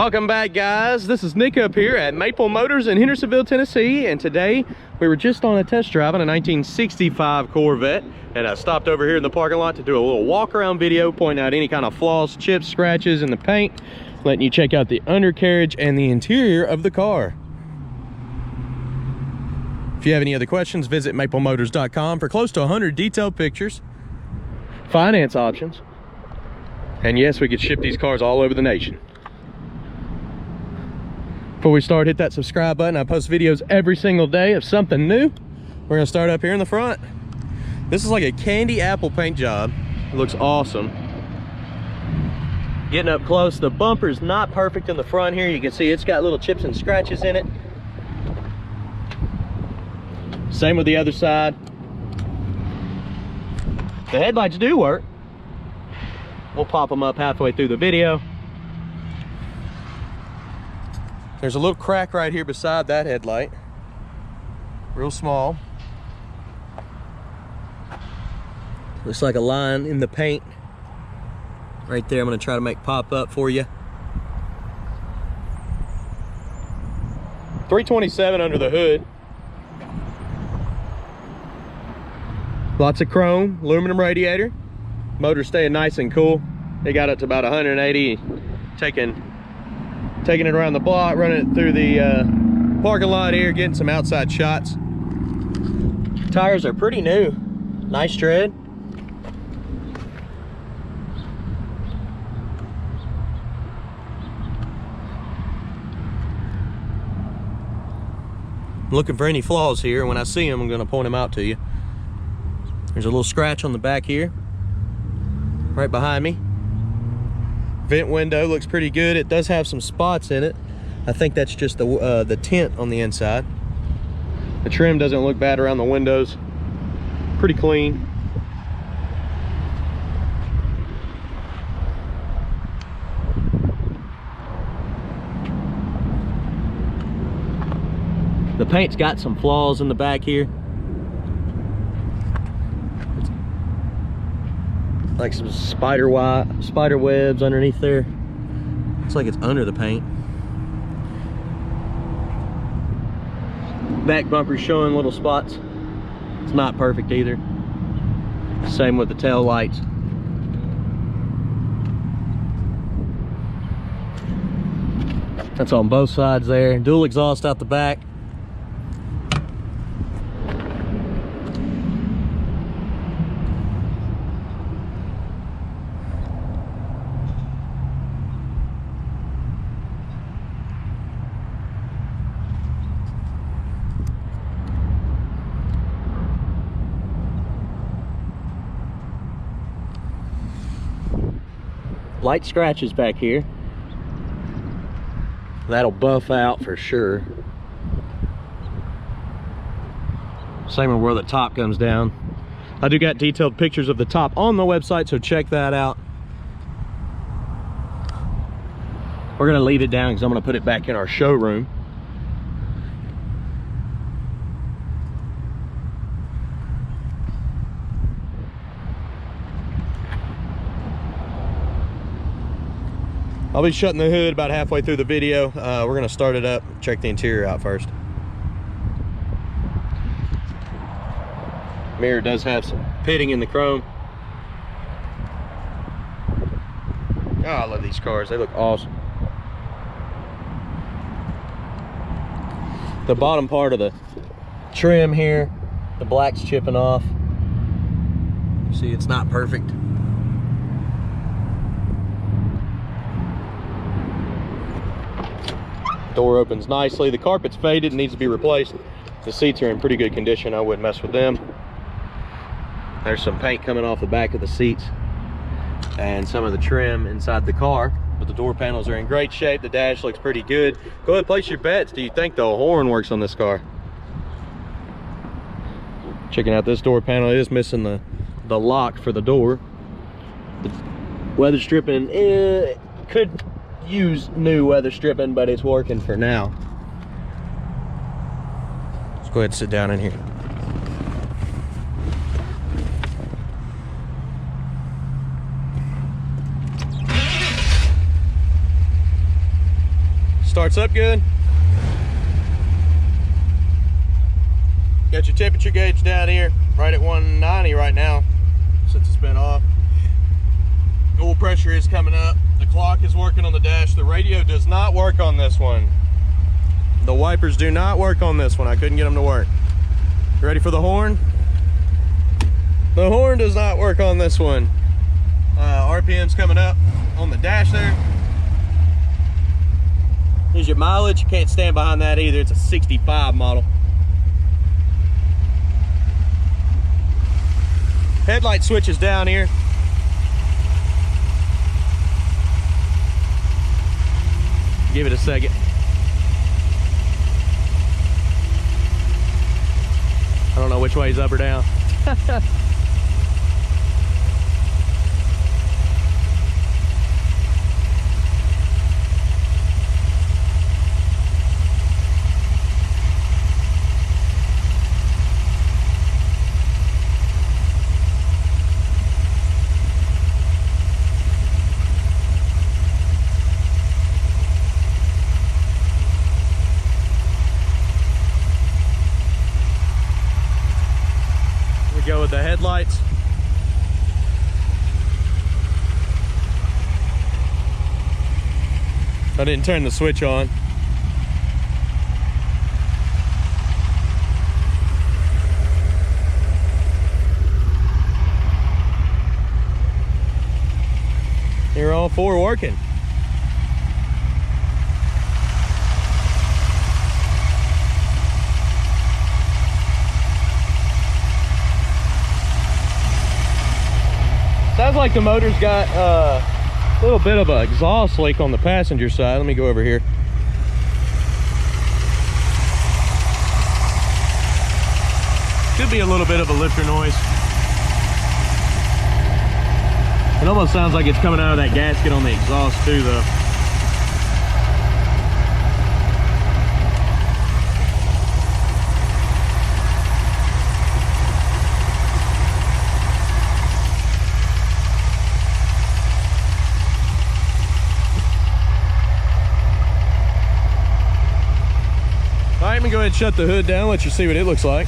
Welcome back, guys. This is Nick up here at Maple Motors in Hendersonville, Tennessee, and today we were just on a test drive on a 1965 Corvette, and I stopped over here in the parking lot to do a little walk around video, pointing out any kind of flaws, chips, scratches in the paint, letting you check out the undercarriage and the interior of the car. If you have any other questions, visit maplemotors.com for close to 100 detailed pictures, finance options, and yes, we could ship these cars all over the nation. Before we start, hit that subscribe button. I post videos every single day of something new. We're gonna start up here in the front. This is like a candy apple paint job. It looks awesome. Getting up close, the bumper's not perfect in the front here. You can see it's got little chips and scratches in it. Same with the other side. The headlights do work. We'll pop them up halfway through the video. There's a little crack right here beside that headlight. Real small. Looks like a line in the paint. Right there, I'm gonna try to make pop up for you. 327 under the hood. Lots of chrome, aluminum radiator. Motor staying nice and cool. They got up to about 180, taking it around the block, running it through the parking lot here, getting some outside shots. Tires are pretty new, nice tread. Looking for any flaws here. When I see them, I'm going to point them out to you. There's a little scratch on the back here, right behind me. Vent window looks pretty good. It does have some spots in it. I think that's just the tint on the inside. The trim doesn't look bad around the windows. Pretty clean. The paint's got some flaws in the back here. Like some spider webs underneath there. Looks like it's under the paint. Back bumper's showing little spots. It's not perfect either. Same with the tail lights. That's on both sides there. Dual exhaust out the back. Light scratches back here. That'll buff out for sure. Same with where the top comes down. I do got detailed pictures of the top on the website, so check that out. We're gonna leave it down because I'm gonna put it back in our showroom. I'll be shutting the hood about halfway through the video. We're gonna start it up, check the interior out first. Mirror does have some pitting in the chrome. Oh, I love these cars, they look awesome. The bottom part of the trim here, the black's chipping off. See, it's not perfect. Door opens nicely. The carpet's faded and needs to be replaced. The seats are in pretty good condition. I wouldn't mess with them. There's some paint coming off the back of the seats and some of the trim inside the car, but the door panels are in great shape. The dash looks pretty good. Go ahead and place your bets. Do you think the horn works on this car? Checking out this door panel, it is missing the lock for the door. The weather stripping could use new weather stripping, but it's working for now. Let's go ahead and sit down in here. Starts up good. Got your temperature gauge down here, right at 190 right now, since it's been off. Oil pressure is coming up. The clock is working on the dash. The radio does not work on this one. The wipers do not work on this one. I couldn't get them to work. You ready for the horn? The horn does not work on this one. RPM's coming up on the dash there. Here's your mileage. You can't stand behind that either. It's a 65 model. Headlight switch is down here. Give it a second. I don't know which way is up or down. Go with the headlights. I didn't turn the switch on. You're all four working. Sounds like the motor's got a little bit of an exhaust leak on the passenger side. Let me go over here. Could be a little bit of a lifter noise. It almost sounds like it's coming out of that gasket on the exhaust too, though. Alright, let me go ahead and shut the hood down, let you see what it looks like.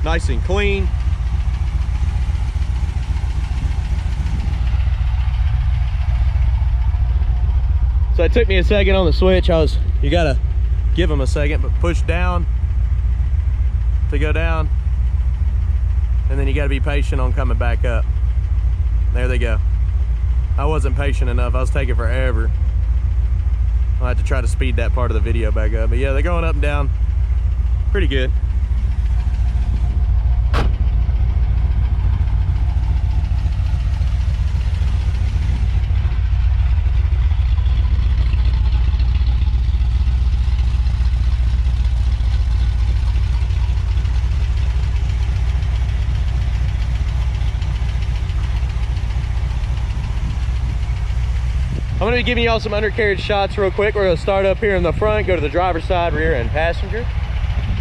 Nice and clean. So it took me a second on the switch. You gotta give them a second, but push down to go down. And then you got to be patient on coming back up. There they go. I wasn't patient enough. I was taking forever. I'll have to try to speed that part of the video back up. But yeah, they're going up and down pretty good. I'm going to be giving y'all some undercarriage shots real quick. We're going to start up here in the front, go to the driver's side, rear, and passenger.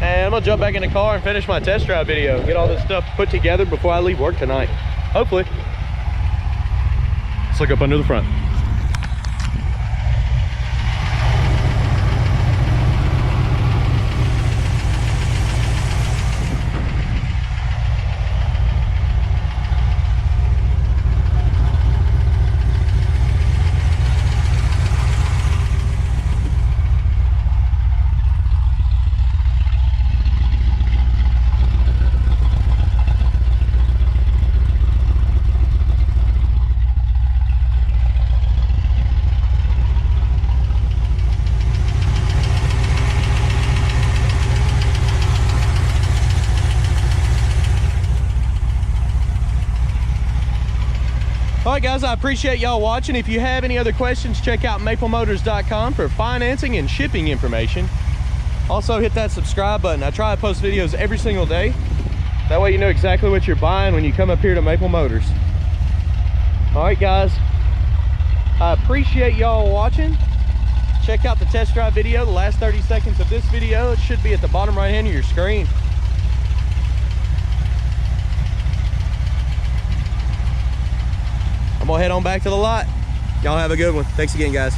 And I'm going to jump back in the car and finish my test drive video. Get all this stuff put together before I leave work tonight. Hopefully. Let's look up under the front. All right, guys, I appreciate y'all watching. If you have any other questions, check out maplemotors.com for financing and shipping information. Also, hit that subscribe button. I try to post videos every single day. That way you know exactly what you're buying when you come up here to Maple Motors. All right, guys, I appreciate y'all watching. check out the test drive video, the last 30 seconds of this video. It should be at the bottom right hand of your screen. I'm gonna head on back to the lot. Y'all have a good one. Thanks again, guys.